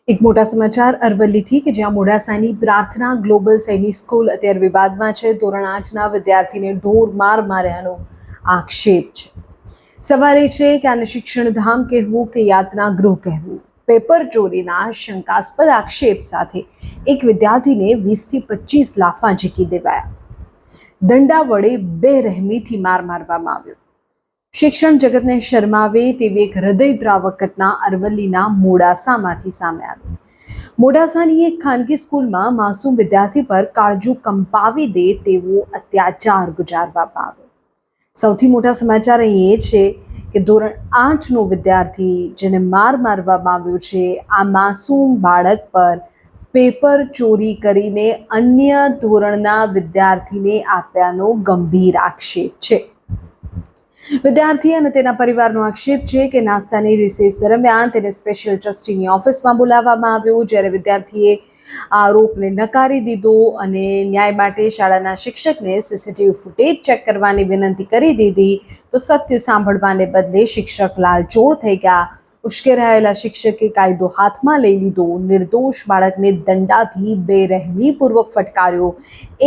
એક મોટા સમાચાર અરવલ્લીથી કે જ્યાં મોડાસાની પ્રાર્થના ગ્લોબલ સૈનિક સ્કૂલ અત્યારે વિવાદમાં છે। ધોરણ 8ના વિદ્યાર્થીને ઢોર માર માર્યાનો આક્ષેપ છે। સવાલ એ છે કે આને શિક્ષણધામ કહેવું કે યાતના ગૃહ કહેવું। પેપર ચોરીના શંકાસ્પદ આક્ષેપ સાથે એક વિદ્યાર્થીને 20થી 25 લાફા ઝીકી દેવાયા। દંડા વડે બેરહેમીથી માર મારવામાં આવ્યો। શિક્ષણ જગતને શરમાવે તેવી એક હૃદયદ્રાવક ઘટના અરવલ્લીના મોડાસામાંથી સામે આવી। મોડાસાની એક ખાનગી સ્કૂલમાં માસૂમ વિદ્યાર્થી પર કાળજું કંપાવી દે તેવો અત્યાચાર ગુજારવામાં આવ્યો। સૌથી મોટા સમાચાર અહીં એ છે કે ધોરણ 8નો વિદ્યાર્થી જેને માર મારવામાં આવ્યો છે, આ માસૂમ બાળક પર પેપર ચોરી કરીને અન્ય ધોરણના વિદ્યાર્થીને આપ્યાનો ગંભીર આક્ષેપ છે। વિદ્યાર્થી અને તેના પરિવારનો આક્ષેપ છે કે નાસ્તાની રિસેસ દરમિયાન તેને સ્પેશિયલ ટ્રસ્ટીની ઓફિસમાં બોલાવવામાં આવ્યો, જ્યારે વિદ્યાર્થીએ આરોપને નકારી દીધો અને ન્યાય માટે શાળાના શિક્ષકને સીસીટીવી ફૂટેજ ચેક કરવાની વિનંતી કરી દીધી તો સત્ય સાંભળવાને બદલે શિક્ષક લાલચોળ થઈ ગયા। ઉશ્કેરાયેલા શિક્ષકે કાયદો હાથમાં લઈ લીધો, નિર્દોષ બાળકને દંડાથી બેરહેમીપૂર્વક ફટકાર્યો,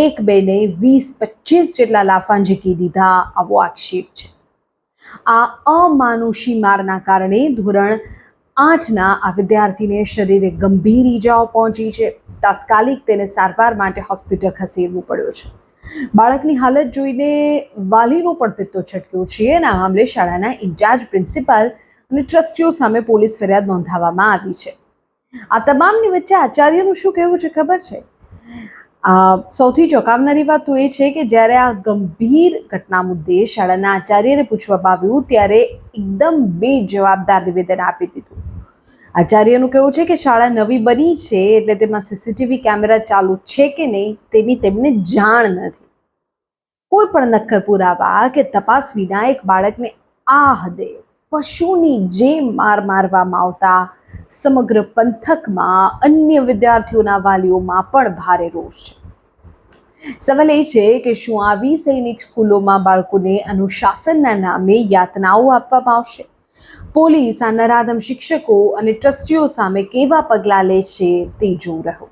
એક બેને 20-25 જેટલા લાફા ઝીકી દીધા, આવો આક્ષેપ છે। આ અમાનુષી મારના કારણે ધોરણ 8ના આ વિદ્યાર્થીને શરીરે ગંભીર ઈજાઓ પહોંચી છે। તાત્કાલિક તેને સારવાર માટે હોસ્પિટલ ખસેડવું પડ્યો છે। બાળકની હાલત જોઈને વાલીનો પણ પિત્તો છટક્યો છે અને આ મામલે શાળાના ઇન્ચાર્જ પ્રિન્સિપાલ અને ટ્રસ્ટીઓ સામે પોલીસ ફરિયાદ નોંધાવવામાં આવી છે। આ તમામની વચ્ચે આચાર્યનું શું કહેવું છે ખબર છે? સૌથી ચોંકાવનારી વાત તો એ છે કે જ્યારે આ ગંભીર ઘટના મુદ્દે શાળાના આચાર્યને પૂછવામાં આવ્યું ત્યારે એકદમ બેજવાબદાર નિવેદન આપી દીધું। આચાર્યનું કહેવું છે કે શાળા નવી બની છે એટલે તેમાં સીસીટીવી કેમેરા ચાલુ છે કે નહીં તેની તેમને જાણ નથી। કોઈ પણ નક્કર પુરાવા કે તપાસ વિના એક બાળકને આ હદે પશુની જેમ માર મારવામાં આવતા સમગ્ર પંથકમાં અન્ય વિદ્યાર્થીઓના વાલીઓમાં પણ ભારે રોષ છે। સવાલ એ છે કે શું આવી સૈનિક સ્કૂલોમાં બાળકોને અનુશાસનના નામે યાતનાઓ આપવામાં આવશે? પોલીસ આ નરાધમ શિક્ષકો અને ટ્રસ્ટીઓ સામે કેવા પગલાં લે છે તે જોવું રહ્યું।